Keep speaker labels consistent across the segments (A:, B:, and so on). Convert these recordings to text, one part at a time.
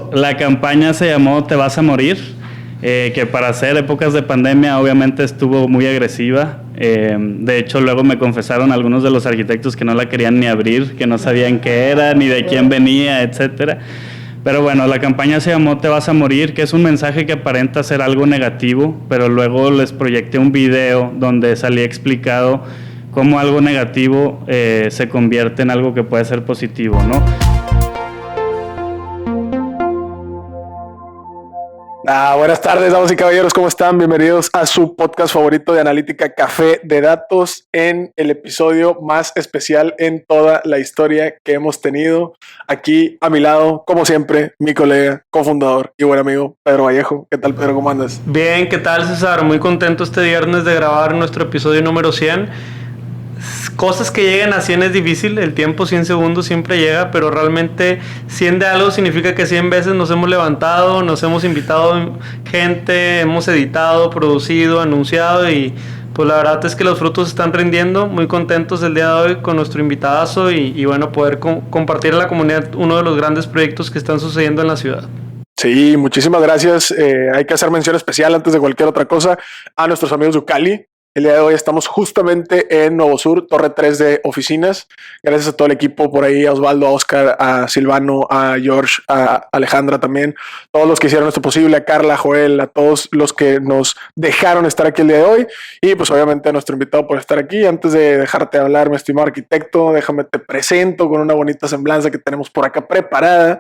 A: hecho, la campaña se llamó Te vas a morir, que para hacer épocas de pandemia obviamente estuvo muy agresiva. De hecho, luego me confesaron algunos de los arquitectos que no la querían ni abrir, que no sabían qué era, ni de quién venía, etcétera. Pero bueno, la campaña se llamó Te vas a morir, que es un mensaje que aparenta ser algo negativo, pero luego les proyecté un video donde salía explicado cómo algo negativo se convierte en algo que puede ser positivo, ¿no?
B: Buenas tardes, damas y caballeros, ¿cómo están? Bienvenidos a su podcast favorito de analítica, Café de Datos, en el episodio más especial en toda la historia que hemos tenido. Aquí a mi lado, como siempre, mi colega, cofundador y buen amigo, Pedro Vallejo. ¿Qué tal, Pedro? ¿Cómo andas?
C: Bien, ¿qué tal, César? Muy contento este viernes de grabar nuestro episodio número 100. Cosas que lleguen a 100 es difícil, el tiempo 100 segundos siempre llega, pero realmente 100 de algo significa que 100 veces nos hemos levantado, nos hemos invitado gente, hemos editado, producido, anunciado y pues la verdad es que los frutos están rindiendo. Muy contentos el día de hoy con nuestro invitadazo y bueno, poder compartir a la comunidad uno de los grandes proyectos que están sucediendo en la ciudad.
B: Sí, muchísimas gracias. Hay que hacer mención especial antes de cualquier otra cosa a nuestros amigos de Ucali. El día de hoy estamos justamente en Nuevo Sur, Torre 3 de oficinas. Gracias a todo el equipo por ahí, a Osvaldo, a Oscar, a Silvano, a George, a Alejandra también. Todos los que hicieron esto posible, a Carla, a Joel, a todos los que nos dejaron estar aquí el día de hoy. Y pues obviamente a nuestro invitado por estar aquí. Antes de dejarte hablar, mi estimado arquitecto, déjame te presento con una bonita semblanza que tenemos por acá preparada.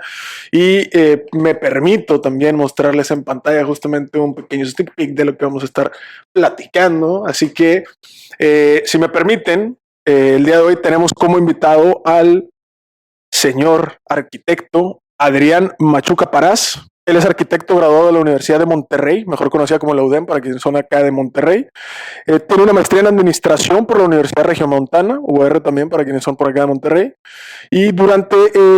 B: Y me permito también mostrarles en pantalla justamente un pequeño sneak peek de lo que vamos a estar platicando. Así que, si me permiten, el día de hoy tenemos como invitado al señor arquitecto Adrián Machuca Parás. Él es arquitecto graduado de la Universidad de Monterrey, mejor conocida como la UDEM para quienes son acá de Monterrey. Tiene una maestría en administración por la Universidad Regiomontana, UR también para quienes son por acá de Monterrey. Y durante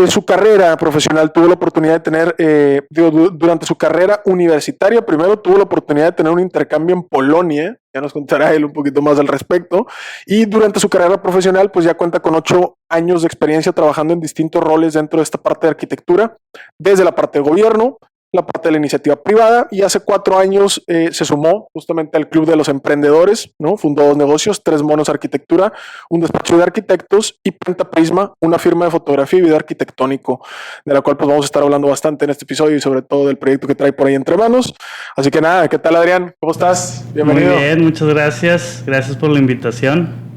B: su carrera profesional tuvo la oportunidad de tener, durante su carrera universitaria, primero tuvo la oportunidad de tener un intercambio en Polonia. Ya nos contará él un poquito más al respecto. Y durante su carrera profesional, pues ya cuenta con 8 años de experiencia trabajando en distintos roles dentro de esta parte de arquitectura, desde la parte de gobierno, la parte de la iniciativa privada, y hace 4 años se sumó justamente al Club de los Emprendedores, ¿no? Fundó 2 negocios, 3 Monos Arquitectura, un despacho de arquitectos, y Penta Prisma, una firma de fotografía y video arquitectónico, de la cual pues vamos a estar hablando bastante en este episodio y sobre todo del proyecto que trae por ahí entre manos. Así que nada, ¿qué tal, Adrián? ¿Cómo estás? Bienvenido.
A: Muy bien, muchas gracias. Gracias por la invitación.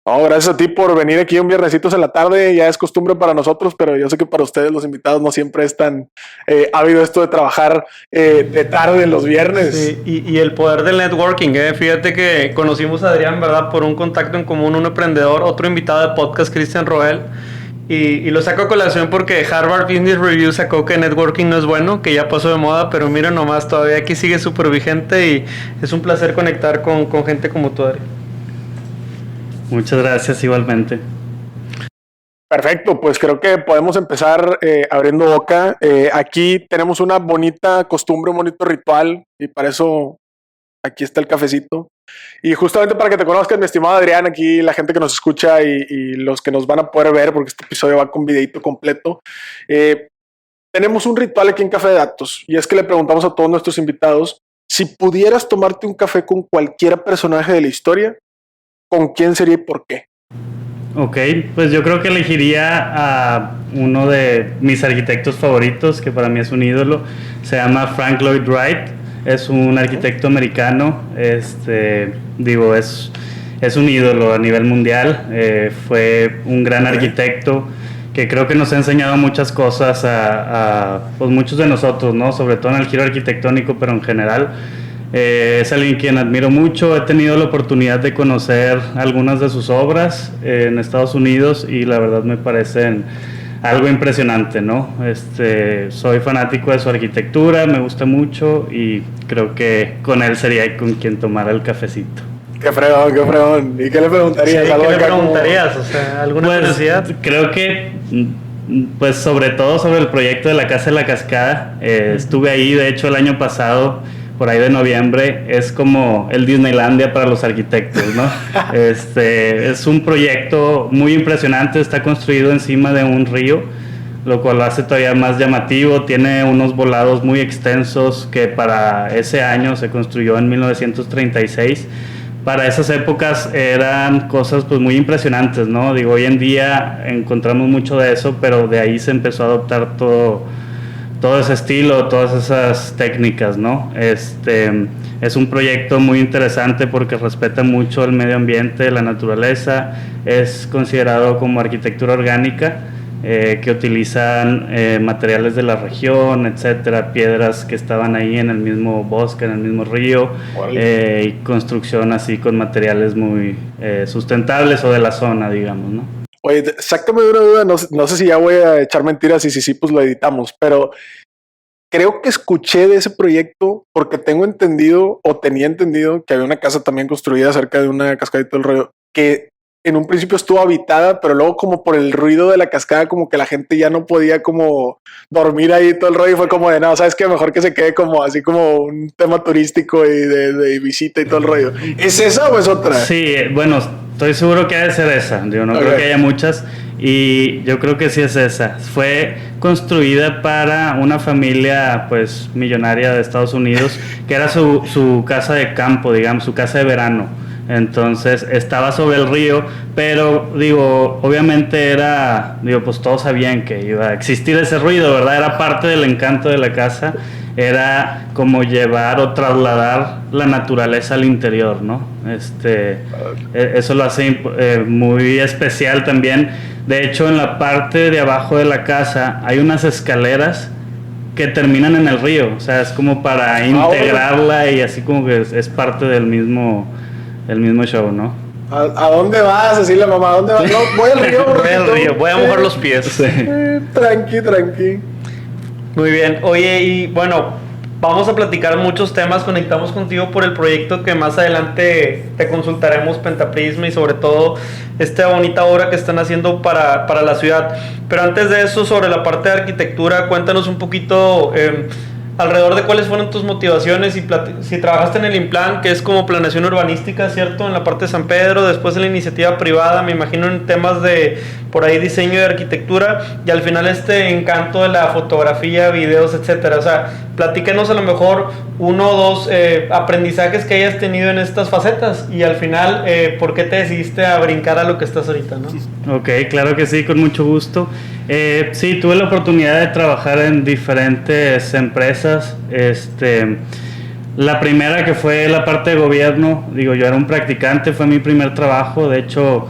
B: No, gracias a ti por venir aquí un viernesitos en la tarde. Ya es costumbre para nosotros, pero yo sé que para ustedes los invitados no siempre es tan ávido esto de trabajar de tarde los viernes.
C: Sí, y el poder del networking, fíjate que conocimos a Adrián, ¿verdad? Por un contacto en común, un emprendedor, otro invitado de podcast, Cristian Roel. Y lo saco a colación porque Harvard Business Review sacó que networking no es bueno, que ya pasó de moda, pero miren nomás, todavía aquí sigue súper vigente y es un placer conectar con gente como tú, Adrián.
A: Muchas gracias, igualmente.
B: Perfecto, pues creo que podemos empezar abriendo boca. Aquí tenemos una bonita costumbre, un bonito ritual, y para eso aquí está el cafecito. Y justamente para que te conozcas, mi estimado Adrián, aquí la gente que nos escucha y los que nos van a poder ver, porque este episodio va con videito completo, tenemos un ritual aquí en Café de Datos, y es que le preguntamos a todos nuestros invitados, si pudieras tomarte un café con cualquier personaje de la historia, ¿con quién sería y por qué?
A: Ok, pues yo creo que elegiría a uno de mis arquitectos favoritos, que para mí es un ídolo. Se llama Frank Lloyd Wright. Es un arquitecto americano. Es un ídolo a nivel mundial. Fue un gran arquitecto que creo que nos ha enseñado muchas cosas a pues muchos de nosotros, ¿no? Sobre todo en el giro arquitectónico, pero en general. Es alguien quien admiro mucho. He tenido la oportunidad de conocer algunas de sus obras en Estados Unidos y la verdad me parecen algo impresionante, ¿no? Soy fanático de su arquitectura, me gusta mucho y creo que con él sería con quien tomar el cafecito.
B: Qué fregón, qué fregón. ¿Y qué le preguntarías?
C: Sí, ¿qué le preguntarías? O sea, ¿alguna curiosidad?
A: Creo que pues sobre todo sobre el proyecto de la Casa de la Cascada. Estuve ahí, de hecho, el año pasado, por ahí de noviembre. Es como el Disneylandia para los arquitectos, ¿no? Es un proyecto muy impresionante, está construido encima de un río, lo cual lo hace todavía más llamativo. Tiene unos volados muy extensos que para ese año se construyó en 1936. Para esas épocas eran cosas pues muy impresionantes, ¿no? Digo, hoy en día encontramos mucho de eso, pero de ahí se empezó a adoptar todo ese estilo, todas esas técnicas, ¿no? Es un proyecto muy interesante porque respeta mucho el medio ambiente, la naturaleza, es considerado como arquitectura orgánica, que utilizan materiales de la región, etcétera, piedras que estaban ahí en el mismo bosque, en el mismo río, y construcción así con materiales muy sustentables o de la zona, digamos, ¿no?
B: Oye, sácame de una duda, no sé si ya voy a echar mentiras y si sí, pues lo editamos, pero creo que escuché de ese proyecto porque tengo entendido o tenía entendido que había una casa también construida cerca de una cascadita del río que en un principio estuvo habitada, pero luego como por el ruido de la cascada como que la gente ya no podía como dormir ahí todo el rollo y fue como de no, sabes que mejor que se quede como así como un tema turístico y de visita y todo el rollo. ¿Es esa o es otra?
A: Sí, bueno, estoy seguro que ha de ser esa. Yo no creo que haya muchas y yo creo que sí es esa. Fue construida para una familia pues millonaria de Estados Unidos que era su casa de campo, digamos, su casa de verano. Entonces estaba sobre el río, pero digo, obviamente pues todos sabían que iba a existir ese ruido, ¿verdad? Era parte del encanto de la casa, era como llevar o trasladar la naturaleza al interior, ¿no? Eso lo hace muy especial también. De hecho, en la parte de abajo de la casa hay unas escaleras que terminan en el río, o sea, es como para integrarla y así como que es parte del mismo show, ¿no?
B: ¿A dónde vas? Así la mamá, ¿a dónde vas? No, voy al río.
C: Voy al río, voy a mojar los pies.
A: Sí.
B: Tranqui.
C: Muy bien. Oye, y bueno, vamos a platicar muchos temas. Conectamos contigo por el proyecto que más adelante te consultaremos, Pentaprisma, y sobre todo esta bonita obra que están haciendo para la ciudad. Pero antes de eso, sobre la parte de arquitectura, cuéntanos un poquito alrededor de cuáles fueron tus motivaciones y si trabajaste en el INPLAN, que es como planeación urbanística, ¿cierto? En la parte de San Pedro, después en la iniciativa privada, me imagino en temas de, por ahí, diseño de arquitectura, y al final encanto de la fotografía, videos, etcétera. O sea, platícanos a lo mejor uno o dos aprendizajes que hayas tenido en estas facetas y al final, ¿por qué te decidiste a brincar a lo que estás ahorita, no?
A: Ok, claro que sí, con mucho gusto. Sí, tuve la oportunidad de trabajar en diferentes empresas. La primera, que fue la parte de gobierno, digo, yo era un practicante, fue mi primer trabajo. De hecho,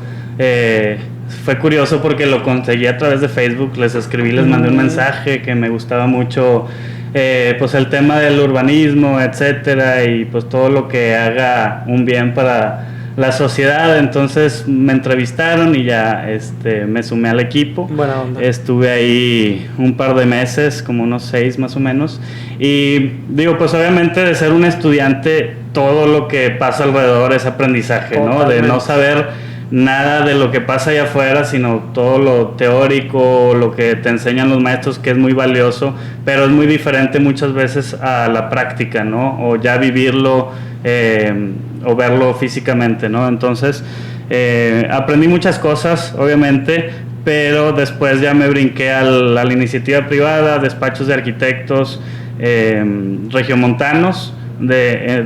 A: fue curioso porque lo conseguí a través de Facebook. Les escribí, les mandé un mensaje que me gustaba mucho, pues el tema del urbanismo, etcétera, y pues todo lo que haga un bien para la sociedad. Entonces me entrevistaron y ya me sumé al equipo.
C: Buena onda.
A: Estuve ahí un par de meses, como unos 6 más o menos, y digo, pues obviamente de ser un estudiante todo lo que pasa alrededor es aprendizaje, ¿no? De no saber nada de lo que pasa allá afuera, sino todo lo teórico, lo que te enseñan los maestros, que es muy valioso, pero es muy diferente muchas veces a la práctica, ¿no? O ya vivirlo o verlo físicamente, ¿no? Entonces aprendí muchas cosas, obviamente, pero después ya me brinqué a la iniciativa privada, despachos de arquitectos regiomontanos.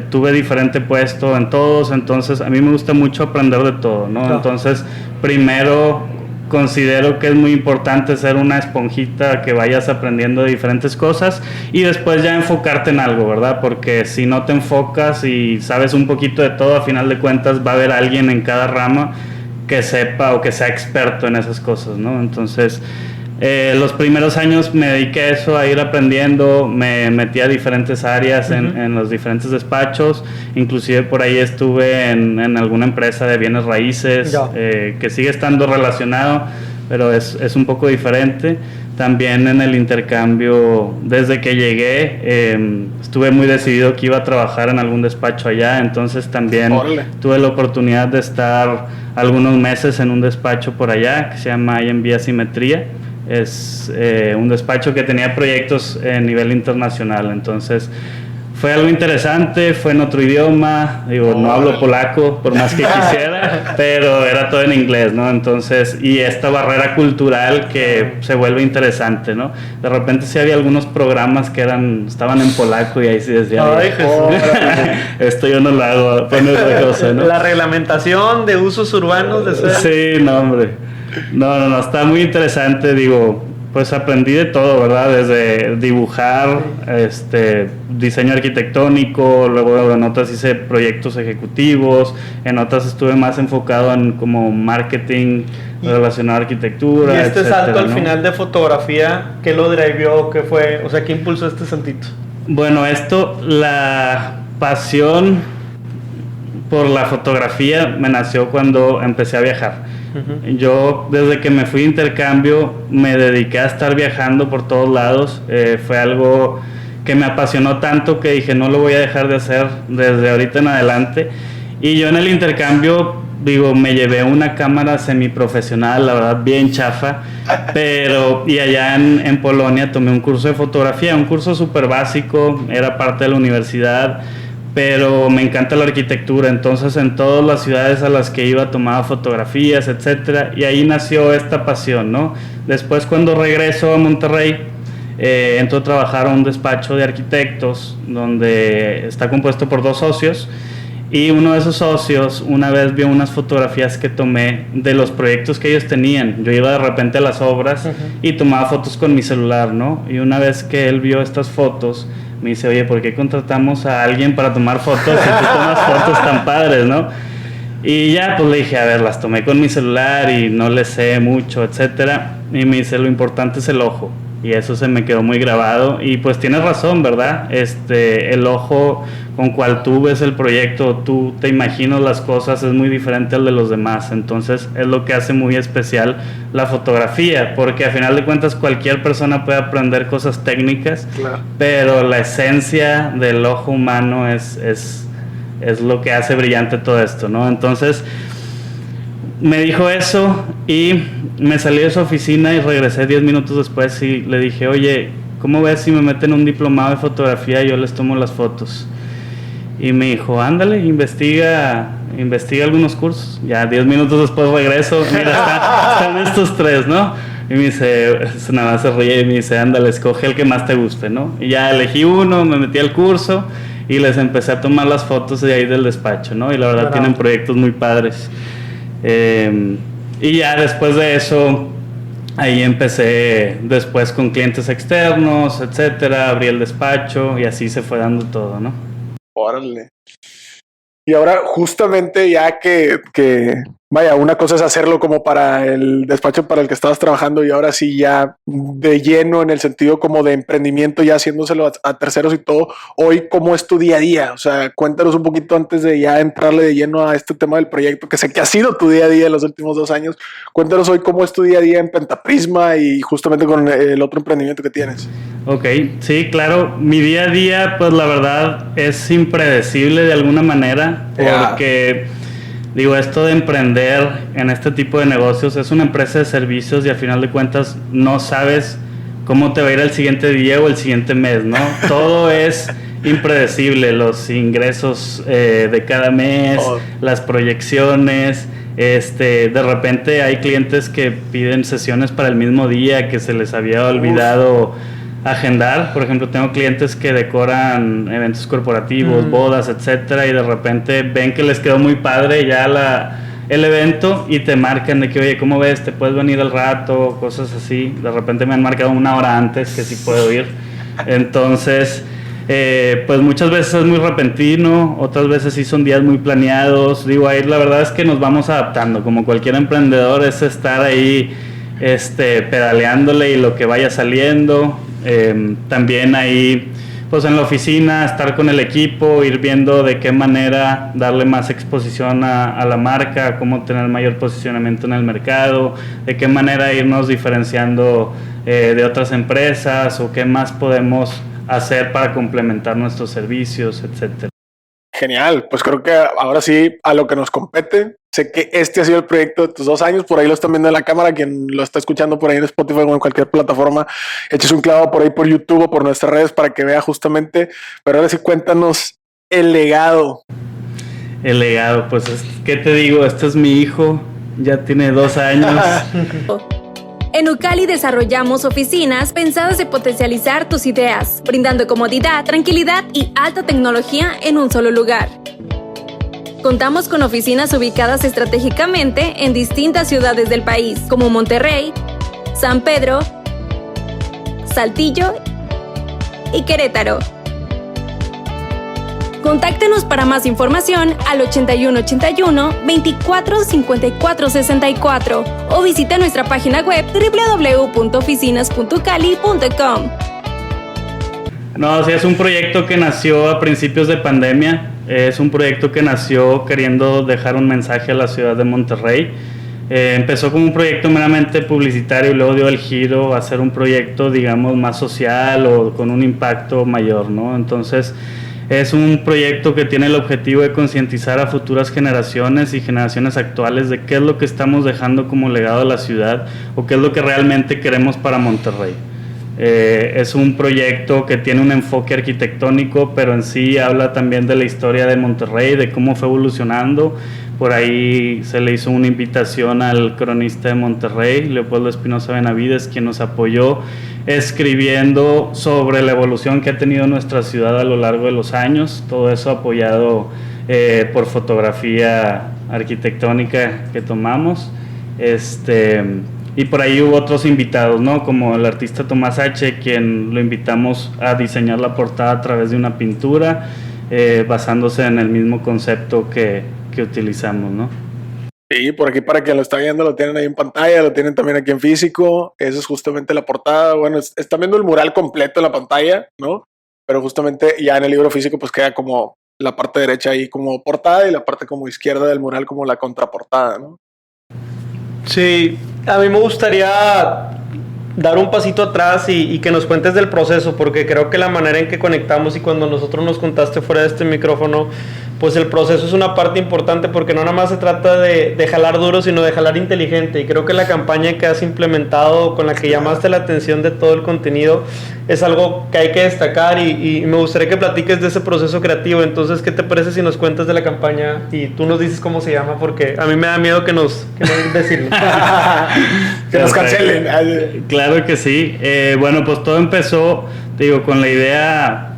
A: Tuve diferente puesto en todos, entonces a mí me gusta mucho aprender de todo, ¿no?
C: Claro.
A: Entonces, primero considero que es muy importante ser una esponjita que vayas aprendiendo de diferentes cosas y después ya enfocarte en algo, ¿verdad? Porque si no te enfocas y sabes un poquito de todo, a final de cuentas va a haber alguien en cada rama que sepa o que sea experto en esas cosas, ¿no? Entonces, los primeros años me dediqué a eso, a ir aprendiendo, me metí a diferentes áreas en los diferentes despachos, inclusive por ahí estuve en alguna empresa de bienes raíces, que sigue estando relacionado, pero es un poco diferente. También en el intercambio, desde que llegué, estuve muy decidido que iba a trabajar en algún despacho allá, entonces también tuve la oportunidad de estar algunos meses en un despacho por allá que se llama IMB Asimetría. Es un despacho que tenía proyectos a nivel internacional, entonces fue algo interesante, fue en otro idioma, digo, no hablo polaco por más que quisiera, pero era todo en inglés, ¿no? Entonces, y esta barrera cultural que se vuelve interesante, ¿no? De repente sí había algunos programas que estaban en polaco y ahí sí decía,
C: ay,
A: esto yo no lo hago, poner otra cosa, ¿no?
C: La reglamentación de usos urbanos de ser...
A: Sí, no, hombre. No, está muy interesante, digo, pues aprendí de todo, ¿verdad? Desde dibujar, diseño arquitectónico, luego en otras hice proyectos ejecutivos, en otras estuve más enfocado en como marketing relacionado a arquitectura.
C: Y este
A: etcétera,
C: salto al
A: ¿no?
C: final de fotografía, ¿qué lo driveó? ¿Qué fue? O sea, ¿qué impulsó este santito?
A: Bueno, la pasión por la fotografía me nació cuando empecé a viajar. Yo desde que me fui de intercambio me dediqué a estar viajando por todos lados. Fue algo que me apasionó tanto que dije no lo voy a dejar de hacer desde ahorita en adelante. Y yo en el intercambio, digo, me llevé una cámara semiprofesional, la verdad bien chafa, y allá en Polonia tomé un curso de fotografía, un curso súper básico, era parte de la universidad, pero me encanta la arquitectura, entonces en todas las ciudades a las que iba tomaba fotografías, etcétera, y ahí nació esta pasión, ¿no? Después cuando regreso a Monterrey, entro a trabajar a un despacho de arquitectos donde está compuesto por 2 socios, y uno de esos socios una vez vio unas fotografías que tomé de los proyectos que ellos tenían. Yo iba de repente a las obras y tomaba fotos con mi celular, ¿no? Y una vez que él vio estas fotos, me dice, oye, ¿por qué contratamos a alguien para tomar fotos si tú tomas fotos tan padres, no? Y ya, pues le dije, a ver, las tomé con mi celular y no le sé mucho, etcétera. Y me dice, lo importante es el ojo. Y eso se me quedó muy grabado. Y pues tienes razón, ¿verdad? El ojo con cual tú ves el proyecto, tú te imaginas las cosas, es muy diferente al de los demás. Entonces es lo que hace muy especial la fotografía, porque a final de cuentas cualquier persona puede aprender cosas técnicas, claro, pero la esencia del ojo humano es lo que hace brillante todo esto, ¿no? Entonces me dijo eso y me salí de su oficina y regresé 10 minutos después y le dije, oye, ¿cómo ves si me meten un diplomado de fotografía y yo les tomo las fotos? Y me dijo, ándale, investiga algunos cursos. Ya 10 minutos después regreso, mira, están estos 3, ¿no? Y me dice, nada más se ríe y me dice, ándale, escoge el que más te guste, ¿no? Y ya elegí uno, me metí al curso y les empecé a tomar las fotos de ahí del despacho, ¿no? Y la verdad tienen proyectos muy padres. Y ya después de eso, ahí empecé después con clientes externos, etcétera, abrí el despacho y así se fue dando todo, ¿no?
B: Órale. Y ahora justamente ya que vaya, una cosa es hacerlo como para el despacho para el que estabas trabajando y ahora sí ya de lleno en el sentido como de emprendimiento, ya haciéndoselo a terceros y todo. Hoy, ¿cómo es tu día a día? O sea, cuéntanos un poquito antes de ya entrarle de lleno a este tema del proyecto, que sé que ha sido tu día a día en los últimos 2 años. Cuéntanos hoy cómo es tu día a día en Pentaprisma y justamente con el otro emprendimiento que tienes.
A: Ok, sí, claro. Mi día a día, pues la verdad es impredecible de alguna manera, porque digo, esto de emprender en este tipo de negocios es una empresa de servicios y al final de cuentas no sabes cómo te va a ir el siguiente día o el siguiente mes, ¿no? Todo es impredecible, los ingresos de cada mes, las proyecciones. De repente hay clientes que piden sesiones para el mismo día que se les había olvidado agendar. Por ejemplo, tengo clientes que decoran eventos corporativos, bodas, etcétera, y de repente ven que les quedó muy padre ya el evento y te marcan de que, oye, ¿cómo ves? ¿Te puedes venir al rato? Cosas así. De repente me han marcado 1 hora antes que sí puedo ir. Entonces, pues muchas veces es muy repentino, otras veces sí son días muy planeados. Digo, ahí la verdad es que nos vamos adaptando. Como cualquier emprendedor es estar ahí pedaleándole y lo que vaya saliendo. También ahí pues en la oficina estar con el equipo, ir viendo de qué manera darle más exposición a la marca, cómo tener mayor posicionamiento en el mercado, de qué manera irnos diferenciando de otras empresas o qué más podemos hacer para complementar nuestros servicios, etcétera.
B: Genial, pues creo que ahora sí a lo que nos compete. Sé que este ha sido el proyecto de tus 2 años, por ahí lo están viendo en la cámara, quien lo está escuchando por ahí en Spotify o en cualquier plataforma, eches un clavo por ahí por YouTube o por nuestras redes para que vea justamente, pero ahora sí cuéntanos el legado.
A: El legado, pues, ¿qué te digo? Este es mi hijo, ya tiene 2 años.
D: En Ucali desarrollamos oficinas pensadas en potencializar tus ideas, brindando comodidad, tranquilidad y alta tecnología en un solo lugar. Contamos con oficinas ubicadas estratégicamente en distintas ciudades del país, como Monterrey, San Pedro, Saltillo y Querétaro. Contáctenos para más información al 8181-245464 o visita nuestra página web www.oficinas.cali.com.
A: No, sí, es un proyecto que nació a principios de pandemia. Es un proyecto que nació queriendo dejar un mensaje a la ciudad de Monterrey. Empezó como un proyecto meramente publicitario y luego dio el giro a ser un proyecto, digamos, más social o con un impacto mayor, ¿no? Entonces, es un proyecto que tiene el objetivo de concientizar a futuras generaciones y generaciones actuales de qué es lo que estamos dejando como legado a la ciudad o qué es lo que realmente queremos para Monterrey. Es un proyecto que tiene un enfoque arquitectónico, pero en sí habla también de la historia de Monterrey, de cómo fue evolucionando. Por ahí se le hizo una invitación al cronista de Monterrey, Leopoldo Espinosa Benavides, quien nos apoyó escribiendo sobre la evolución que ha tenido nuestra ciudad a lo largo de los años, todo eso apoyado por fotografía arquitectónica que tomamos. Y por ahí hubo otros invitados, ¿no? Como el artista Tomás H., quien lo invitamos a diseñar la portada a través de una pintura, basándose en el mismo concepto que utilizamos, ¿no?
B: Sí, por aquí para quien lo está viendo lo tienen ahí en pantalla, lo tienen también aquí en físico. Esa es justamente la portada. Bueno, están viendo el mural completo en la pantalla, ¿no? Pero justamente ya en el libro físico pues queda como la parte derecha ahí como portada y la parte como izquierda del mural como la contraportada, ¿no?
C: Sí, a mí me gustaría dar un pasito atrás y que nos cuentes del proceso, porque creo que la manera en que conectamos y cuando nosotros nos contaste fuera de este micrófono, pues el proceso es una parte importante porque no nada más se trata de jalar duro, sino de jalar inteligente. Y creo que la campaña que has implementado, con la que llamaste la atención de todo el contenido, es algo que hay que destacar y me gustaría que platiques de ese proceso creativo. Entonces, ¿qué te parece si nos cuentas de la campaña y tú nos dices cómo se llama? Porque a mí me da miedo que nos decirlo.
B: Que nos cancelen.
A: Claro que sí. Bueno, pues todo empezó, digo, con la idea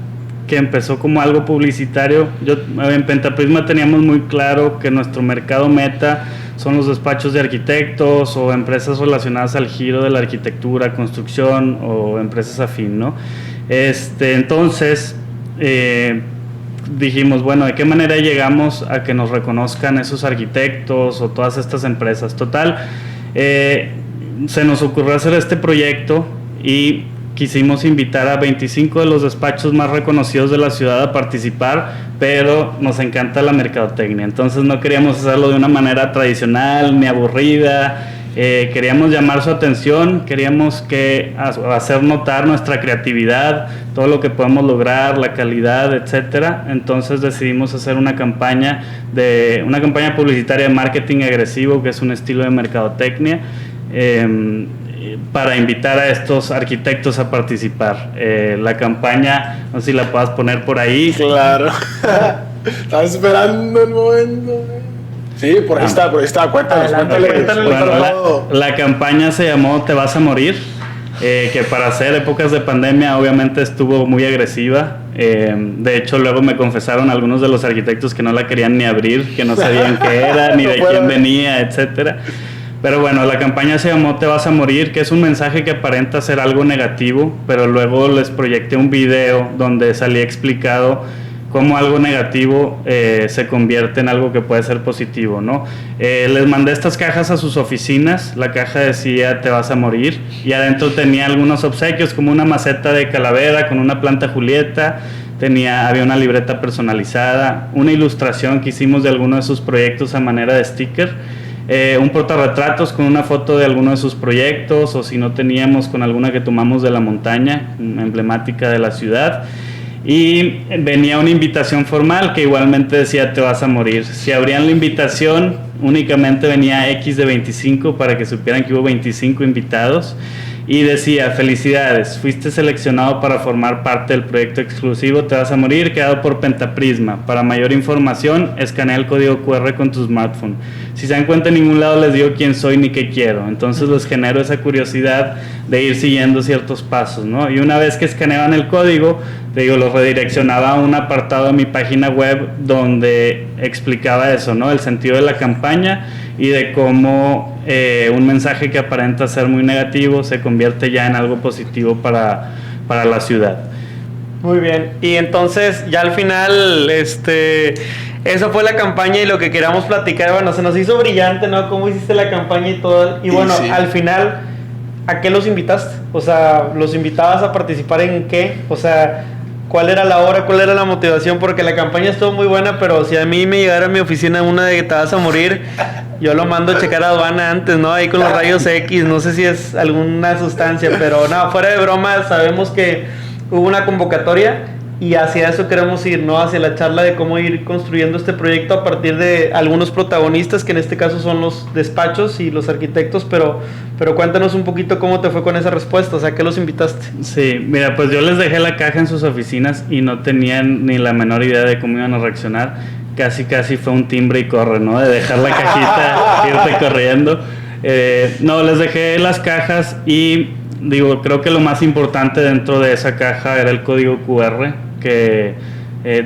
A: que empezó como algo publicitario. En Pentaprisma teníamos muy claro que nuestro mercado meta son los despachos de arquitectos o empresas relacionadas al giro de la arquitectura, construcción o empresas afín, ¿no? Entonces dijimos, bueno, ¿de qué manera llegamos a que nos reconozcan esos arquitectos o todas estas empresas? Total, se nos ocurrió hacer este proyecto y quisimos invitar a 25 de los despachos más reconocidos de la ciudad a participar, pero nos encanta la mercadotecnia, entonces no queríamos hacerlo de una manera tradicional ni aburrida. Queríamos llamar su atención, queríamos hacer notar nuestra creatividad, todo lo que podemos lograr, la calidad, etcétera. Entonces decidimos hacer una campaña publicitaria de marketing agresivo, que es un estilo de mercadotecnia, para invitar a estos arquitectos a participar. La campaña, no sé si la puedas poner por ahí.
B: Claro. Estaba esperando el momento. Sí, por ahí está, cuéntanos.
A: Bueno, la campaña se llamó Te vas a morir, que para hacer épocas de pandemia obviamente estuvo muy agresiva. De hecho, luego me confesaron algunos de los arquitectos que no la querían ni abrir, que no sabían qué era, ni de quién venía, etcétera. Pero bueno, la campaña se llamó Te vas a morir, que es un mensaje que aparenta ser algo negativo, pero luego les proyecté un video donde salía explicado cómo algo negativo se convierte en algo que puede ser positivo, ¿no? Les mandé estas cajas a sus oficinas. La caja decía Te vas a morir y adentro tenía algunos obsequios como una maceta de calavera con una planta Julieta, había una libreta personalizada, una ilustración que hicimos de alguno de sus proyectos a manera de sticker, un portarretratos con una foto de alguno de sus proyectos, o si no teníamos, con alguna que tomamos de la montaña emblemática de la ciudad. y venía una invitación formal que igualmente decía te vas a morir. Si abrían la invitación, únicamente venía X de 25 para que supieran que hubo 25 invitados. Y decía, felicidades, fuiste seleccionado para formar parte del proyecto exclusivo Te vas a morir, creado por Pentaprisma. Para mayor información, escanea el código QR con tu smartphone. Si se dan cuenta, en ningún lado les digo quién soy ni qué quiero. Entonces les genero esa curiosidad de ir siguiendo ciertos pasos, ¿no? Y una vez que escaneaban el código, los redireccionaba a un apartado de mi página web donde explicaba eso, ¿no? El sentido de la campaña y de cómo un mensaje que aparenta ser muy negativo se convierte ya en algo positivo para la ciudad.
C: Muy bien, y entonces ya al final, esa fue la campaña y lo que queríamos platicar, bueno, se nos hizo brillante, ¿no? Cómo hiciste la campaña y todo, y bueno, sí. Al final, ¿a qué los invitaste? O sea, ¿los invitabas a participar en qué? O sea, ¿cuál era la hora? ¿Cuál era la motivación? Porque la campaña estuvo muy buena, pero si a mí me llegara a mi oficina una de que te vas a morir, yo lo mando a checar a aduana antes, ¿no? Ahí con los rayos X, no sé si es alguna sustancia, pero no, fuera de broma, sabemos que hubo una convocatoria y hacia eso queremos ir, ¿no? Hacia la charla de cómo ir construyendo este proyecto a partir de algunos protagonistas, que en este caso son los despachos y los arquitectos, pero cuéntanos un poquito cómo te fue con esa respuesta, o sea, ¿qué los invitaste?
A: Sí, mira, pues yo les dejé la caja en sus oficinas y no tenían ni la menor idea de cómo iban a reaccionar. Casi fue un timbre y corre, ¿no? De dejar la cajita, irte corriendo. No, les dejé las cajas y creo que lo más importante dentro de esa caja era el código QR, que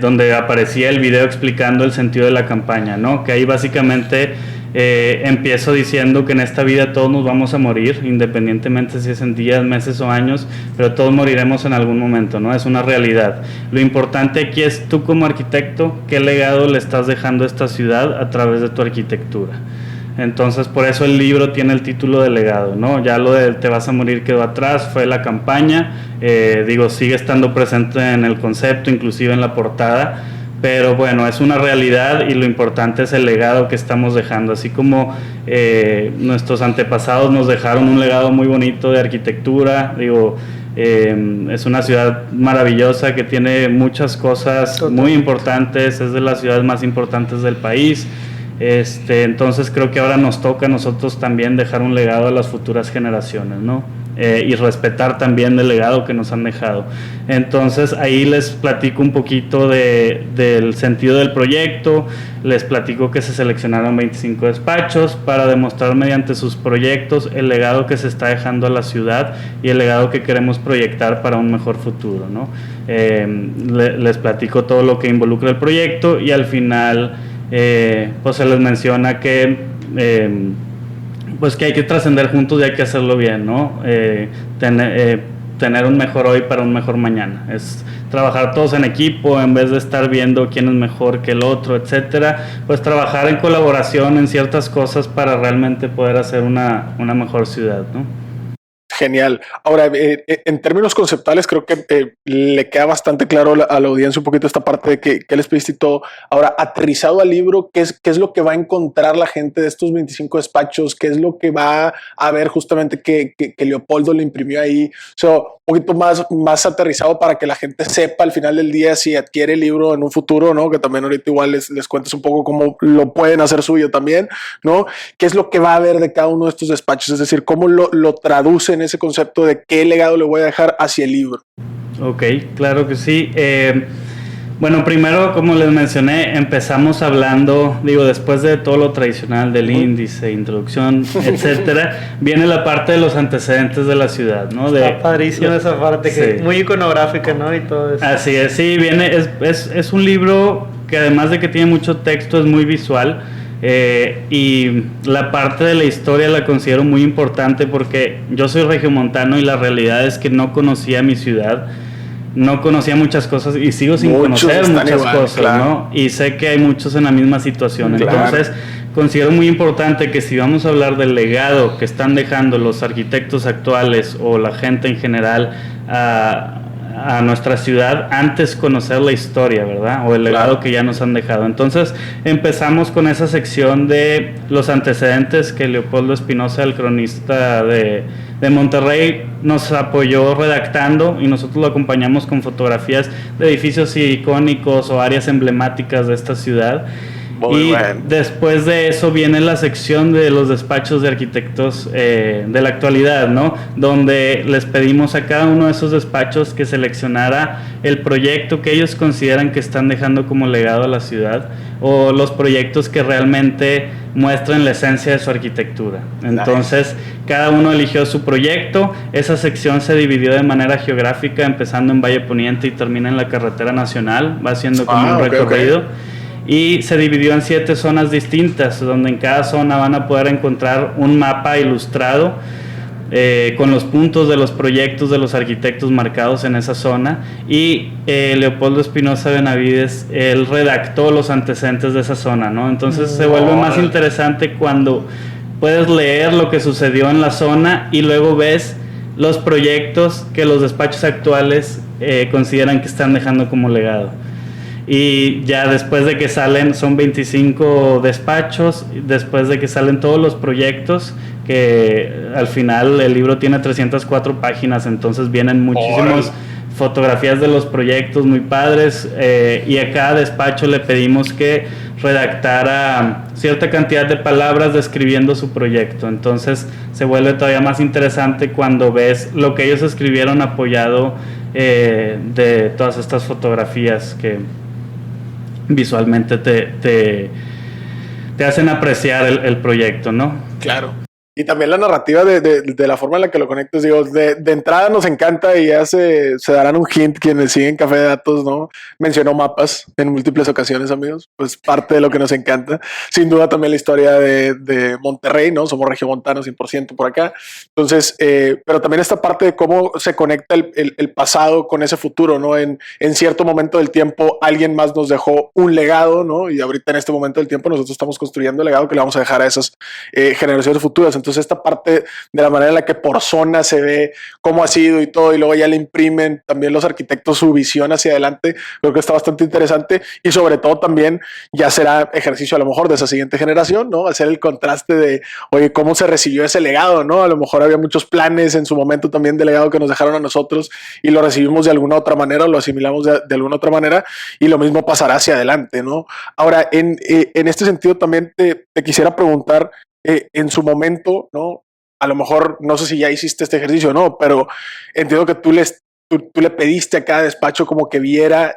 A: donde aparecía el video explicando el sentido de la campaña, ¿no? Que ahí básicamente empiezo diciendo que en esta vida todos nos vamos a morir, independientemente si es en días, meses o años, pero todos moriremos en algún momento, ¿no? Es una realidad. Lo importante aquí es tú como arquitecto, qué legado le estás dejando a esta ciudad a través de tu arquitectura. Entonces, por eso el libro tiene el título de legado, ¿no? Ya lo de Te vas a morir quedó atrás, fue la campaña, sigue estando presente en el concepto, inclusive en la portada, pero bueno, es una realidad y lo importante es el legado que estamos dejando, así como nuestros antepasados nos dejaron un legado muy bonito de arquitectura, es una ciudad maravillosa que tiene muchas cosas muy importantes, es de las ciudades más importantes del país. Entonces creo que ahora nos toca a nosotros también dejar un legado a las futuras generaciones, ¿no? Y respetar también el legado que nos han dejado. Entonces ahí les platico un poquito del sentido del proyecto, les platico que se seleccionaron 25 despachos para demostrar mediante sus proyectos el legado que se está dejando a la ciudad y el legado que queremos proyectar para un mejor futuro, ¿no? Les platico todo lo que involucra el proyecto y al final pues se les menciona que pues que hay que trascender juntos y hay que hacerlo bien, ¿no? Tener un mejor hoy para un mejor mañana. Es trabajar todos en equipo en vez de estar viendo quién es mejor que el otro, etcétera. Pues trabajar en colaboración en ciertas cosas para realmente poder hacer una mejor ciudad, ¿no?
B: Genial. Ahora, en términos conceptuales, creo que le queda bastante claro a la audiencia un poquito esta parte de qué les pediste y todo. Ahora, aterrizado al libro, ¿qué es lo que va a encontrar la gente de estos 25 despachos? ¿Qué es lo que va a ver justamente que Leopoldo le imprimió ahí? O sea, un poquito más aterrizado para que la gente sepa al final del día si adquiere el libro en un futuro, ¿no? Que también ahorita igual les cuentes un poco cómo lo pueden hacer suyo también, ¿no? ¿Qué es lo que va a ver de cada uno de estos despachos? Es decir, ¿cómo lo traducen ese concepto de qué legado le voy a dejar hacia el libro?
A: Ok, claro que sí. Bueno, primero, como les mencioné, empezamos hablando, después de todo lo tradicional del índice, introducción, etcétera, viene la parte de los antecedentes de la ciudad, ¿no?
C: Está padrísima esa parte, sí. Que muy iconográfica, ¿no? Y todo eso.
A: Así es, sí, es un libro que además de que tiene mucho texto, es muy visual. Y la parte de la historia la considero muy importante porque yo soy regiomontano y la realidad es que no conocía mi ciudad, no conocía muchas cosas y sigo sin conocer muchas cosas, claro. ¿no? Y sé que hay muchos en la misma situación, claro. Entonces considero muy importante que si vamos a hablar del legado que están dejando los arquitectos actuales o la gente en general a nuestra ciudad, antes conocer la historia, ¿verdad? O el legado, claro, que ya nos han dejado. Entonces empezamos con esa sección de los antecedentes que Leopoldo Espinosa, el cronista de Monterrey, nos apoyó redactando y nosotros lo acompañamos con fotografías de edificios icónicos o áreas emblemáticas de esta ciudad.
B: Muy
A: y
B: bueno.
A: Después de eso viene la sección de los despachos de arquitectos de la actualidad, ¿no? Donde les pedimos a cada uno de esos despachos que seleccionara el proyecto que ellos consideran que están dejando como legado a la ciudad, o los proyectos que realmente muestran la esencia de su arquitectura. Entonces, cada uno eligió su proyecto. Esa sección se dividió de manera geográfica, empezando en Valle Poniente y termina en la carretera nacional, va haciendo como un recorrido. Okay. Y se dividió en 7 zonas distintas, donde en cada zona van a poder encontrar un mapa ilustrado con los puntos de los proyectos de los arquitectos marcados en esa zona. Y Leopoldo Espinosa Benavides, él redactó los antecedentes de esa zona, ¿no? Entonces se vuelve más interesante cuando puedes leer lo que sucedió en la zona y luego ves los proyectos que los despachos actuales consideran que están dejando como legado. Y ya después de que salen, son 25 despachos, después de que salen todos los proyectos, que al final el libro tiene 304 páginas, entonces vienen muchísimas fotografías de los proyectos muy padres, y a cada despacho le pedimos que redactara cierta cantidad de palabras describiendo su proyecto. Entonces se vuelve todavía más interesante cuando ves lo que ellos escribieron apoyado de todas estas fotografías que visualmente te hacen apreciar el proyecto, ¿no?
B: Claro. Y también la narrativa de la forma en la que lo conectas, digo, de entrada nos encanta y ya se darán un hint quienes siguen Café de Datos, ¿no? Mencionó mapas en múltiples ocasiones, amigos, pues parte de lo que nos encanta. Sin duda también la historia de Monterrey, ¿no? Somos regiomontanos 100% por acá. Entonces, pero también esta parte de cómo se conecta el pasado con ese futuro, ¿no? En cierto momento del tiempo alguien más nos dejó un legado, ¿no? Y ahorita en este momento del tiempo nosotros estamos construyendo el legado que le vamos a dejar a esas generaciones futuras. Entonces esta parte de la manera en la que por zona se ve cómo ha sido y todo, y luego ya le imprimen también los arquitectos su visión hacia adelante, creo que está bastante interesante. Y sobre todo también ya será ejercicio a lo mejor de esa siguiente generación, ¿no? Hacer el contraste de, oye, cómo se recibió ese legado, ¿no? A lo mejor había muchos planes en su momento también de legado que nos dejaron a nosotros y lo recibimos de alguna otra manera, lo asimilamos de alguna otra manera, y lo mismo pasará hacia adelante, ¿no? Ahora, en este sentido también te quisiera preguntar, en su momento, ¿no? A lo mejor, no sé si ya hiciste este ejercicio o no, pero entiendo que tú le pediste a cada despacho como que viera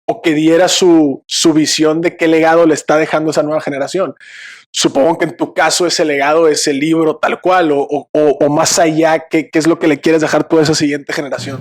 B: o que diera su visión de qué legado le está dejando esa nueva generación. Supongo que en tu caso ese legado es el libro tal cual, o más allá, ¿qué es lo que le quieres dejar tú a esa siguiente generación?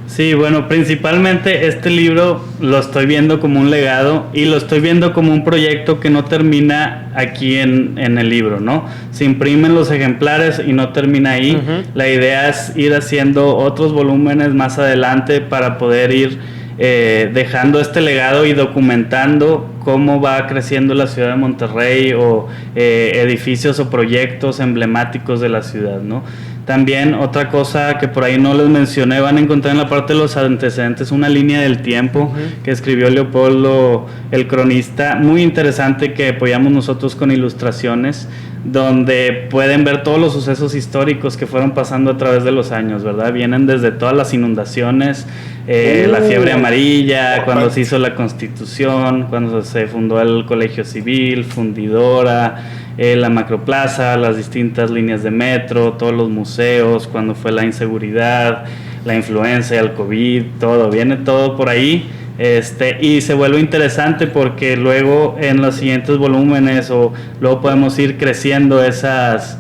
A: Sí, bueno, principalmente este libro lo estoy viendo como un legado y lo estoy viendo como un proyecto que no termina aquí en el libro, ¿no? Se imprimen los ejemplares y no termina ahí. Uh-huh. La idea es ir haciendo otros volúmenes más adelante para poder ir dejando este legado y documentando cómo va creciendo la ciudad de Monterrey, o edificios o proyectos emblemáticos de la ciudad, ¿no? También otra cosa que por ahí no les mencioné, van a encontrar en la parte de los antecedentes una línea del tiempo que escribió Leopoldo, el cronista, muy interesante, que apoyamos nosotros con ilustraciones, donde pueden ver todos los sucesos históricos que fueron pasando a través de los años, ¿verdad? Vienen desde todas las inundaciones, la fiebre amarilla, cuando se hizo la Constitución, cuando se fundó el Colegio Civil, Fundidora, la Macroplaza, las distintas líneas de metro, todos los museos, cuando fue la inseguridad, la influenza, el COVID, todo, viene todo por ahí. Y se vuelve interesante porque luego en los siguientes volúmenes o luego podemos ir creciendo esa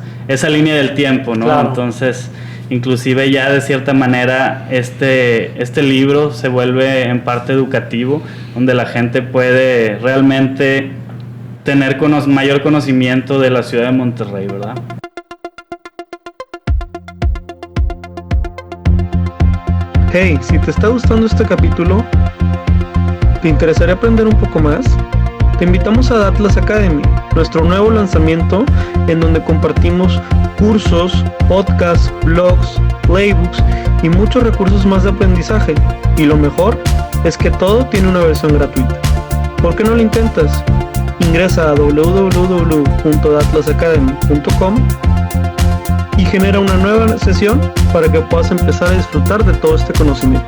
A: línea del tiempo, ¿no? Claro. Entonces, inclusive ya de cierta manera este libro se vuelve en parte educativo, donde la gente puede realmente tener mayor conocimiento de la ciudad de Monterrey, ¿verdad?
C: Hey, si te está gustando este capítulo, ¿te interesaría aprender un poco más? Te invitamos a Atlas Academy, nuestro nuevo lanzamiento en donde compartimos cursos, podcasts, blogs, playbooks y muchos recursos más de aprendizaje. Y lo mejor es que todo tiene una versión gratuita. ¿Por qué no lo intentas? Ingresa a www.atlasacademy.com y y genera una nueva sesión para que puedas empezar a disfrutar de todo este conocimiento.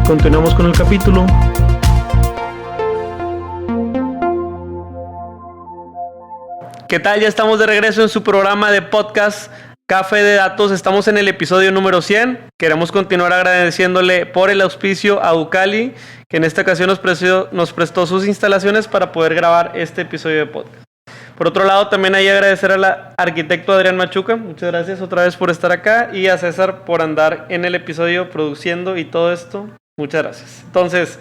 C: Continuamos con el capítulo. ¿Qué tal? Ya estamos de regreso en su programa de podcast Café de Datos. Estamos en el episodio número 100. Queremos continuar agradeciéndole por el auspicio a Ucali, que en esta ocasión nos prestó sus instalaciones para poder grabar este episodio de podcast. Por otro lado, también hay que agradecer al arquitecto Adrián Machuca. Muchas gracias otra vez por estar acá, y a César por andar en el episodio produciendo y todo esto. Muchas gracias. Entonces,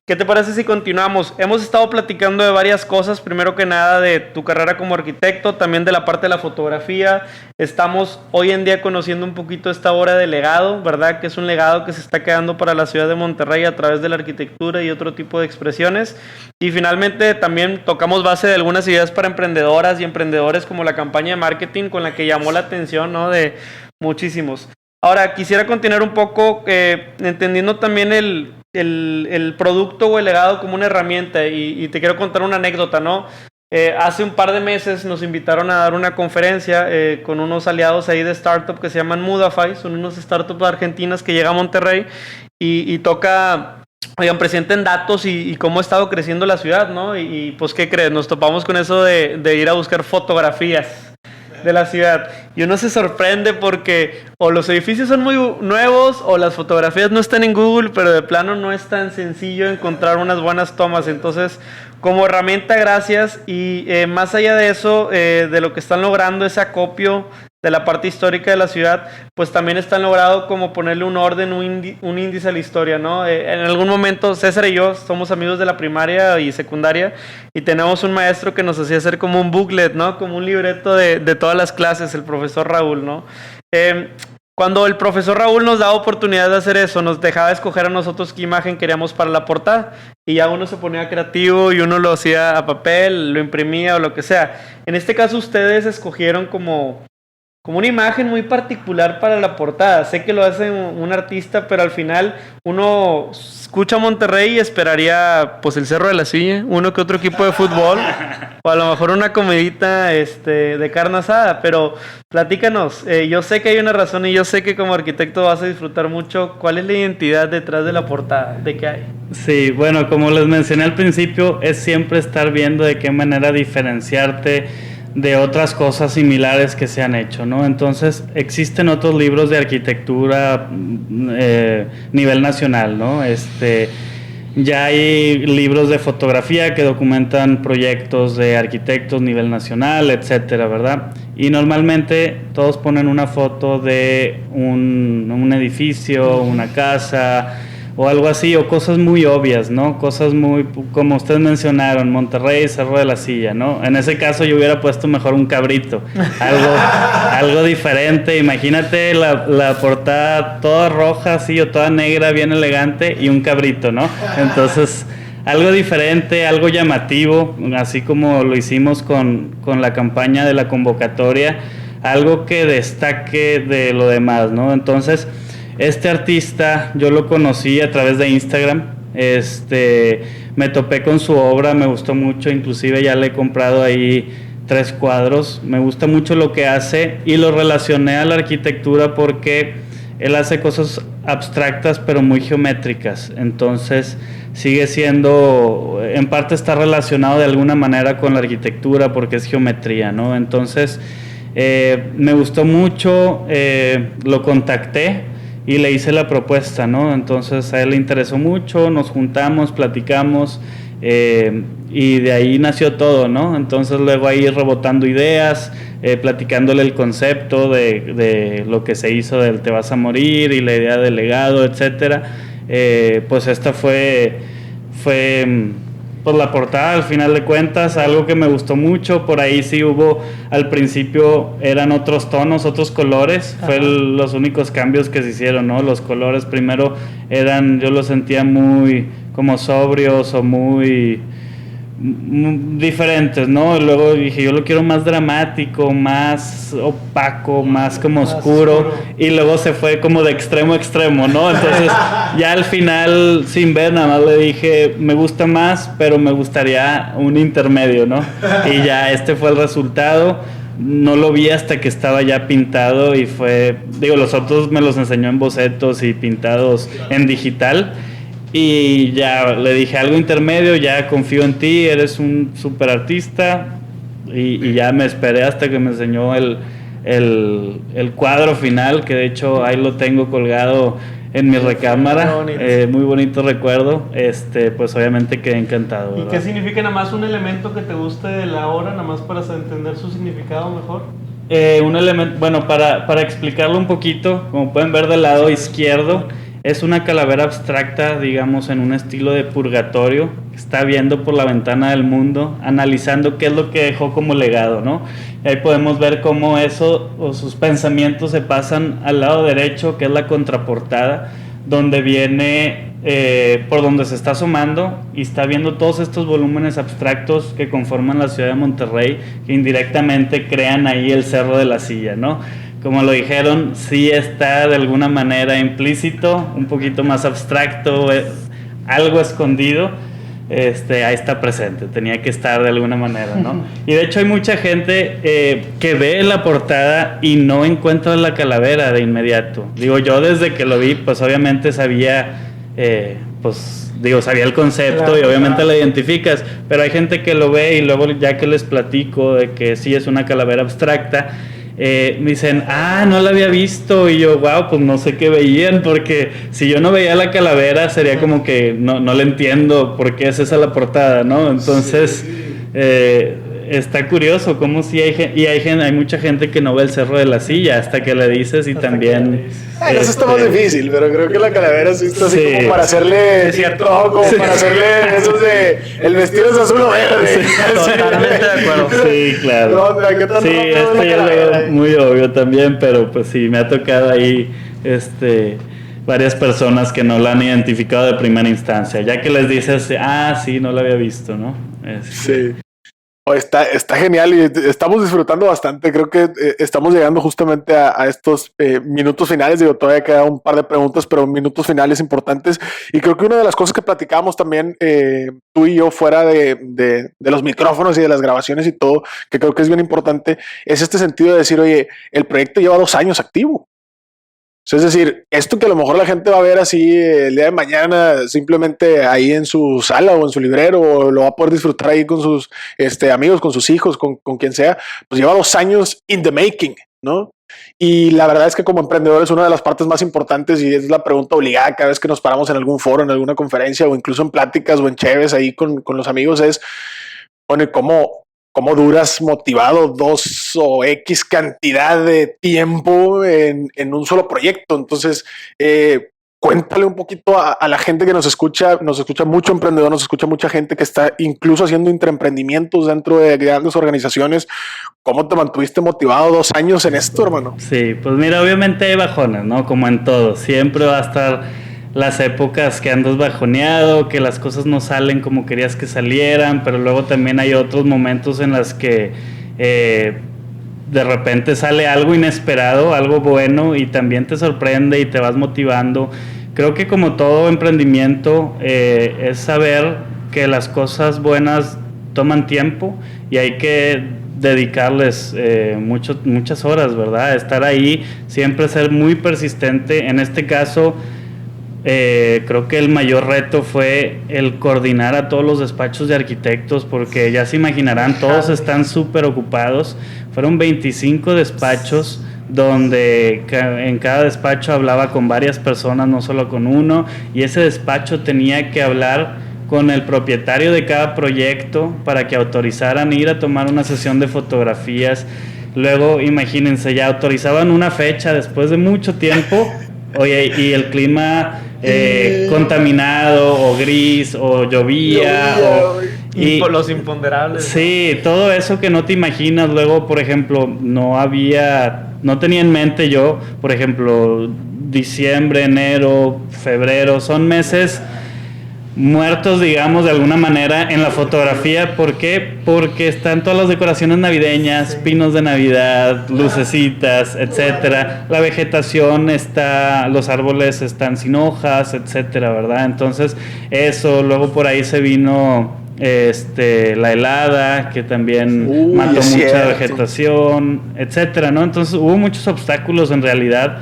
C: ¿qué te parece si continuamos? Hemos estado platicando de varias cosas. Primero que nada, de tu carrera como arquitecto, también de la parte de la fotografía. Estamos hoy en día conociendo un poquito esta obra de legado, ¿verdad? Que es un legado que se está quedando para la ciudad de Monterrey a través de la arquitectura y otro tipo de expresiones. Y finalmente también tocamos base de algunas ideas para emprendedoras y emprendedores, como la campaña de marketing con la que llamó la atención, ¿no?, de muchísimos. Ahora, quisiera continuar un poco entendiendo también el producto o el legado como una herramienta, y te quiero contar una anécdota, ¿no? Hace un par de meses nos invitaron a dar una conferencia con unos aliados ahí de startup que se llaman Mudafy. Son unos startups argentinas que llegan a Monterrey y toca, oigan, presenten datos y cómo ha estado creciendo la ciudad, ¿no? Y pues, ¿qué crees? Nos topamos con eso de ir a buscar fotografías de la ciudad, y uno se sorprende porque o los edificios son muy nuevos o las fotografías no están en Google, pero de plano no es tan sencillo encontrar unas buenas tomas. Entonces, como herramienta, gracias. Y más allá de eso, de lo que están logrando, ese acopio de la parte histórica de la ciudad, pues también están logrando como ponerle un orden, un índice a la historia, ¿no? En algún momento, César y yo somos amigos de la primaria y secundaria, y tenemos un maestro que nos hacía hacer como un booklet, ¿no? Como un libreto de todas las clases, el profesor Raúl, ¿no? Cuando el profesor Raúl nos daba oportunidad de hacer eso, nos dejaba escoger a nosotros qué imagen queríamos para la portada, y ya uno se ponía creativo y uno lo hacía a papel, lo imprimía o lo que sea. En este caso, ustedes escogieron como una imagen muy particular para la portada. Sé que lo hace un artista, pero al final uno escucha Monterrey y esperaría pues el Cerro de la Silla, uno que otro equipo de fútbol, o a lo mejor una comidita de carne asada. Pero platícanos, yo sé que hay una razón, y yo sé que como arquitecto vas a disfrutar mucho. ¿Cuál es la identidad detrás de la portada? ¿De qué hay?
A: Sí, bueno, como les mencioné al principio, es siempre estar viendo de qué manera diferenciarte de otras cosas similares que se han hecho, ¿no? Entonces, existen otros libros de arquitectura nivel nacional, ¿no? Ya hay libros de fotografía que documentan proyectos de arquitectos nivel nacional, etcétera, ¿verdad? Y normalmente todos ponen una foto de un edificio, una casa o algo así, o cosas muy obvias, ¿no? Cosas muy, como ustedes mencionaron, Monterrey, Cerro de la Silla, ¿no? En ese caso yo hubiera puesto mejor un cabrito, algo diferente. Imagínate la portada toda roja así, o toda negra, bien elegante, y un cabrito, ¿no? Entonces, algo diferente, algo llamativo, así como lo hicimos con la campaña de la convocatoria, algo que destaque de lo demás, ¿no? Entonces, este artista yo lo conocí a través de Instagram, me topé con su obra, me gustó mucho, inclusive ya le he comprado ahí 3 cuadros, me gusta mucho lo que hace, y lo relacioné a la arquitectura porque él hace cosas abstractas pero muy geométricas. Entonces sigue siendo, en parte está relacionado de alguna manera con la arquitectura porque es geometría, ¿no? Entonces me gustó mucho, lo contacté y le hice la propuesta, ¿no? Entonces a él le interesó mucho, nos juntamos, platicamos, y de ahí nació todo, ¿no? Entonces luego ahí rebotando ideas, platicándole el concepto de lo que se hizo del Te vas a morir y la idea del legado, etcétera. Pues esta fue pues la portada, al final de cuentas, algo que me gustó mucho. Por ahí sí hubo, al principio eran otros tonos, otros colores. Ajá. Fue los únicos cambios que se hicieron, ¿no? Los colores primero yo los sentía muy como sobrios o muy diferentes, ¿no? Luego dije, yo lo quiero más dramático, más opaco, más como oscuro, y luego se fue como de extremo a extremo, ¿no? Entonces ya al final, sin ver, nada más le dije, me gusta más, pero me gustaría un intermedio, ¿no? Y ya fue el resultado. no lo vi hasta que estaba ya pintado y fue, digo, los otros me los enseñó en bocetos y pintados en digital. Y ya le dije algo intermedio, ya confío en ti, eres un super artista. Y ya me esperé hasta que me enseñó el cuadro final, que de hecho ahí lo tengo colgado en mi recámara. Muy bonito recuerdo. Pues obviamente quedé encantado, ¿verdad?
C: ¿Y qué significa nada más un elemento que te guste de la obra, nada más para entender su significado mejor?
A: Un elemento, bueno, para explicarlo un poquito, como pueden ver del lado izquierdo, es una calavera abstracta, digamos, en un estilo de purgatorio. Está viendo por la ventana del mundo, analizando qué es lo que dejó como legado, ¿no? Y ahí podemos ver cómo eso o sus pensamientos se pasan al lado derecho, que es la contraportada, donde viene por donde se está asomando y está viendo todos estos volúmenes abstractos que conforman la ciudad de Monterrey, que indirectamente crean ahí el Cerro de la Silla, ¿no? Como lo dijeron, sí está de alguna manera implícito, un poquito más abstracto, algo escondido, ahí está presente, tenía que estar de alguna manera, ¿no? Y de hecho hay mucha gente que ve la portada y no encuentra la calavera de inmediato. Digo, yo desde que lo vi, pues obviamente sabía, sabía el concepto, claro, y obviamente la identificas, pero hay gente que lo ve y luego ya que les platico de que sí es una calavera abstracta, me dicen, no la había visto, y yo, wow, pues no sé qué veían, porque si yo no veía la calavera sería como que no le entiendo por qué es esa la portada, ¿no? Entonces está curioso como si hay mucha gente que no ve el Cerro de la Silla hasta que le dices, y hasta también
B: eso está más difícil, pero creo que la calavera sí está así como para hacerle para hacerle esos de el vestido es azul o verde.
C: Totalmente de acuerdo.
A: Sí, claro. Ya es muy obvio también, pero pues sí, me ha tocado ahí varias personas que no la han identificado de primera instancia, ya que les dices, sí, no la había visto, ¿no?
B: Sí. Está genial y estamos disfrutando bastante. Creo que estamos llegando justamente a estos minutos finales. Digo, todavía queda un par de preguntas, pero minutos finales importantes. Y creo que una de las cosas que platicábamos también tú y yo fuera de los micrófonos y de las grabaciones y todo, que creo que es bien importante, es este sentido de decir, oye, el proyecto lleva 2 años activo. Es decir, esto que a lo mejor la gente va a ver así el día de mañana simplemente ahí en su sala o en su librero, o lo va a poder disfrutar ahí con sus amigos, con sus hijos, con quien sea, pues lleva 2 años in the making, ¿no? Y la verdad es que como emprendedores una de las partes más importantes, y es la pregunta obligada cada vez que nos paramos en algún foro, en alguna conferencia o incluso en pláticas o en cheves ahí con los amigos, es, bueno, ¿cómo duras motivado 2 o X cantidad de tiempo en un solo proyecto? Entonces, cuéntale un poquito a la gente que nos escucha mucho emprendedor, nos escucha mucha gente que está incluso haciendo intraemprendimientos dentro de grandes organizaciones. ¿Cómo te mantuviste motivado 2 años en esto, hermano?
A: Sí, pues mira, obviamente hay bajones, ¿no? Como en todo, siempre va a estar las épocas que andas bajoneado, que las cosas no salen como querías que salieran, pero luego también hay otros momentos en los que de repente sale algo inesperado, algo bueno, y también te sorprende y te vas motivando. Creo que como todo emprendimiento es saber que las cosas buenas toman tiempo y hay que dedicarles muchas horas, ¿verdad? Estar ahí, siempre ser muy persistente. En este caso, creo que el mayor reto fue el coordinar a todos los despachos de arquitectos, porque ya se imaginarán, todos están súper ocupados. Fueron 25 despachos donde en cada despacho hablaba con varias personas, no solo con uno, y ese despacho tenía que hablar con el propietario de cada proyecto para que autorizaran ir a tomar una sesión de fotografías. Luego, imagínense, ya autorizaban una fecha después de mucho tiempo. Oye, y el clima contaminado o gris o llovía
C: y los imponderables.
A: Sí, todo eso que no te imaginas. Luego, por ejemplo, no tenía en mente yo, por ejemplo, diciembre, enero, febrero, son meses muertos, digamos, de alguna manera en la fotografía. ¿Por qué? Porque están todas las decoraciones navideñas, pinos de Navidad, lucecitas, etcétera. La vegetación los árboles están sin hojas, etcétera, ¿verdad? Entonces, eso, luego por ahí se vino la helada, que también mató mucha vegetación, etcétera, ¿no? Entonces hubo muchos obstáculos en realidad,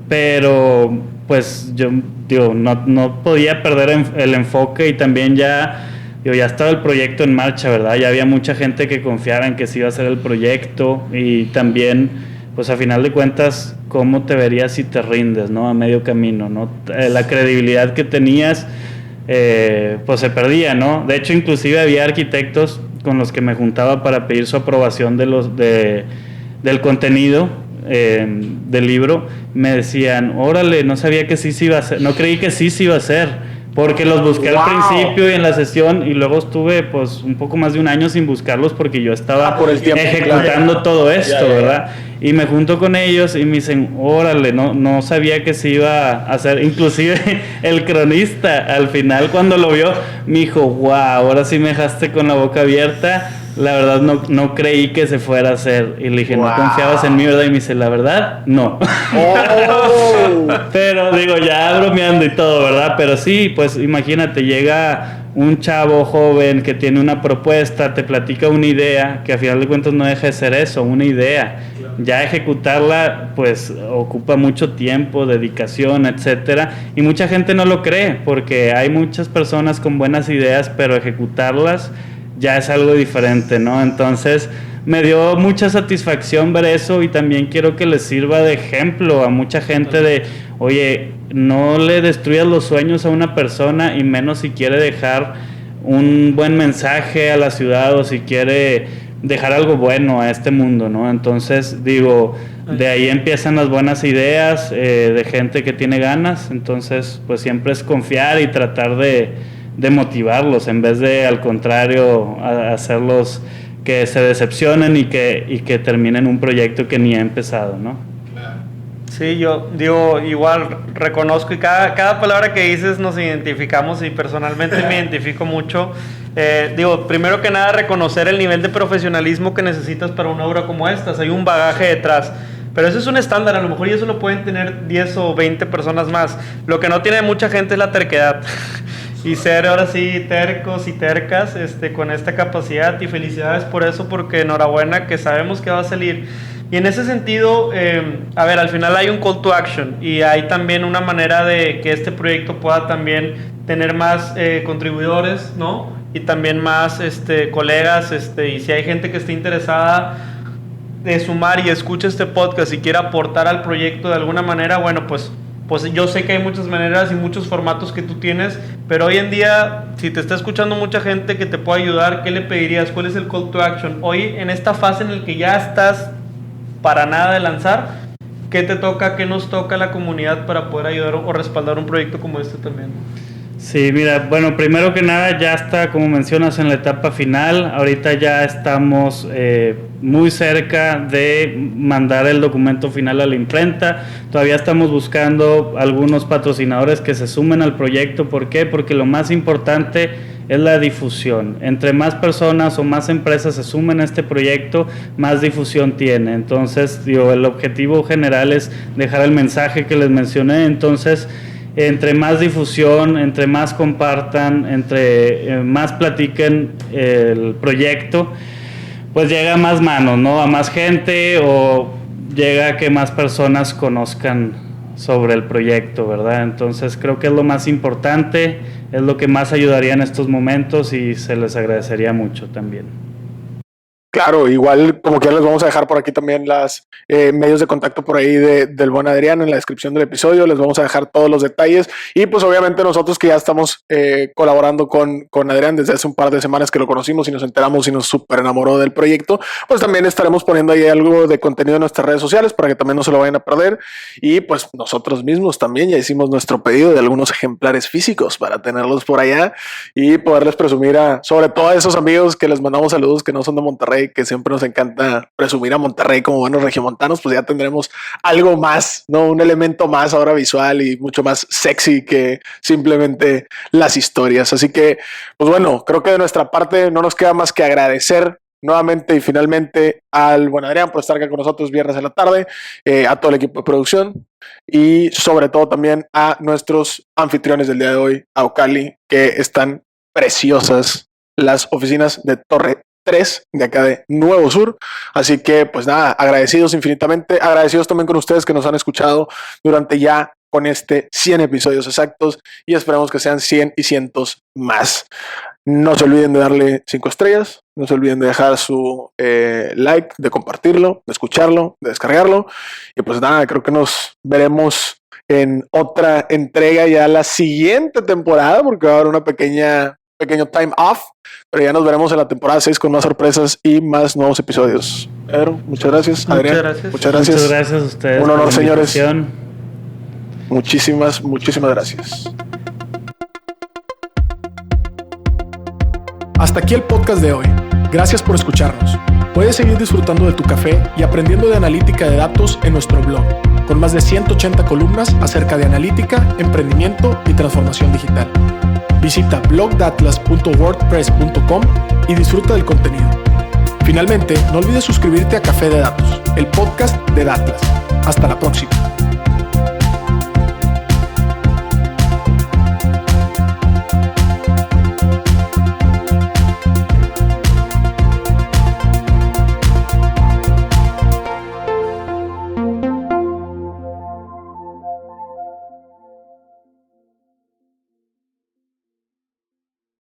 A: pero pues yo digo, no podía perder el enfoque, y también ya estaba el proyecto en marcha, ¿verdad? Ya había mucha gente que confiara en que se iba a hacer el proyecto, y también, pues a final de cuentas, ¿cómo te verías si te rindes, ¿no? A medio camino, ¿no? La credibilidad que tenías, pues se perdía, ¿no? De hecho, inclusive había arquitectos con los que me juntaba para pedir su aprobación del contenido del libro. Me decían, órale, no sabía que sí se iba a hacer, no creí que sí se iba a hacer, porque los busqué al principio y en la sesión, y luego estuve pues un poco más de un año sin buscarlos porque yo estaba
B: por el tiempo,
A: ejecutando todo esto, ¿verdad? Y me junto con ellos y me dicen, órale, no sabía que se iba a hacer. Inclusive el cronista al final, cuando lo vio, me dijo, wow, ahora sí me dejaste con la boca abierta. La verdad no creí que se fuera a hacer. Y le dije, ¿no confiabas en mí, verdad? Y me dice, la verdad, no. Pero digo, ya bromeando y todo, ¿verdad? Pero sí, pues imagínate, llega un chavo joven que tiene una propuesta, te platica una idea, que a final de cuentas no deja de ser eso, una idea. Ya ejecutarla, pues ocupa mucho tiempo, dedicación, etcétera. Y mucha gente no lo cree, porque hay muchas personas con buenas ideas, pero ejecutarlas ya es algo diferente, ¿no? Entonces me dio mucha satisfacción ver eso, y también quiero que les sirva de ejemplo a mucha gente de, oye, no le destruyas los sueños a una persona, y menos si quiere dejar un buen mensaje a la ciudad, o si quiere dejar algo bueno a este mundo, ¿no? Entonces digo, de ahí empiezan las buenas ideas de gente que tiene ganas. Entonces pues siempre es confiar y tratar de motivarlos, en vez de, al contrario, hacerlos que se decepcionen y que terminen un proyecto que ni ha empezado, ¿no?
C: Sí, yo digo, igual reconozco, y cada palabra que dices nos identificamos, y personalmente me identifico mucho. Digo, primero que nada, reconocer el nivel de profesionalismo que necesitas para una obra como esta. Hay un bagaje detrás, pero eso es un estándar. A lo mejor y eso lo pueden tener 10 o 20 personas más. Lo que no tiene mucha gente es la terquedad. Y ser ahora sí tercos y tercas con esta capacidad, y felicidades por eso, porque enhorabuena, que sabemos que va a salir. Y en ese sentido, a ver, al final hay un call to action, y hay también una manera de que este proyecto pueda también tener más contribuidores, ¿no? Y también más colegas, y si hay gente que esté interesada de sumar y escucha este podcast y quiere aportar al proyecto de alguna manera, bueno, pues yo sé que hay muchas maneras y muchos formatos que tú tienes, pero hoy en día, si te está escuchando mucha gente que te puede ayudar, ¿qué le pedirías? ¿Cuál es el call to action? Hoy, en esta fase en la que ya estás para nada de lanzar, ¿qué te toca, qué nos toca a la comunidad para poder ayudar o respaldar un proyecto como este también?
A: Sí, mira, bueno, primero que nada ya está, como mencionas, en la etapa final. Ahorita ya estamos muy cerca de mandar el documento final a la imprenta. Todavía estamos buscando algunos patrocinadores que se sumen al proyecto. ¿Por qué? Porque lo más importante es la difusión. Entre más personas o más empresas se sumen a este proyecto, más difusión tiene. Entonces, el objetivo general es dejar el mensaje que les mencioné. Entonces, entre más difusión, entre más compartan, entre más platiquen el proyecto, pues llega a más manos, ¿no? A más gente, o llega a que más personas conozcan sobre el proyecto, ¿verdad? Entonces creo que es lo más importante, es lo que más ayudaría en estos momentos, y se les agradecería mucho también.
B: Claro, igual como quiera les vamos a dejar por aquí también las medios de contacto por ahí del buen Adrián en la descripción del episodio. Les vamos a dejar todos los detalles, y pues obviamente nosotros que ya estamos colaborando con Adrián desde hace un par de semanas que lo conocimos y nos enteramos y nos súper enamoró del proyecto, pues también estaremos poniendo ahí algo de contenido en nuestras redes sociales para que también no se lo vayan a perder. Y pues nosotros mismos también ya hicimos nuestro pedido de algunos ejemplares físicos para tenerlos por allá y poderles presumir sobre todo a esos amigos que les mandamos saludos que no son de Monterrey, que siempre nos encanta presumir a Monterrey como buenos regiomontanos. Pues ya tendremos algo más, ¿no? Un elemento más ahora visual y mucho más sexy que simplemente las historias. Así que, pues bueno, creo que de nuestra parte no nos queda más que agradecer nuevamente y finalmente al buen Adrián por estar acá con nosotros viernes en la tarde, a todo el equipo de producción y sobre todo también a nuestros anfitriones del día de hoy, a Ucali, que están preciosas las oficinas de Torre 3 de acá de Nuevo Sur. Así que pues nada, agradecidos infinitamente, agradecidos también con ustedes que nos han escuchado durante ya con 100 episodios exactos y esperamos que sean 100 y cientos más. No se olviden de darle 5 estrellas, no se olviden de dejar su like, de compartirlo, de escucharlo, de descargarlo y pues nada, creo que nos veremos en otra entrega ya la siguiente temporada porque va a haber una pequeño time off, pero ya nos veremos en la temporada 6 con más sorpresas y más nuevos episodios. Pedro, muchas gracias. Adrián, muchas gracias.
A: Muchas gracias a ustedes.
B: Un honor, señores. Muchísimas gracias. Hasta aquí el podcast de hoy. Gracias por escucharnos. Puedes seguir disfrutando de tu café y aprendiendo de analítica de datos en nuestro blog, con más de 180 columnas acerca de analítica, emprendimiento y transformación digital. Visita blogdatlas.wordpress.com y disfruta del contenido. Finalmente, no olvides suscribirte a Café de Datos, el podcast de Datlas. Hasta la próxima.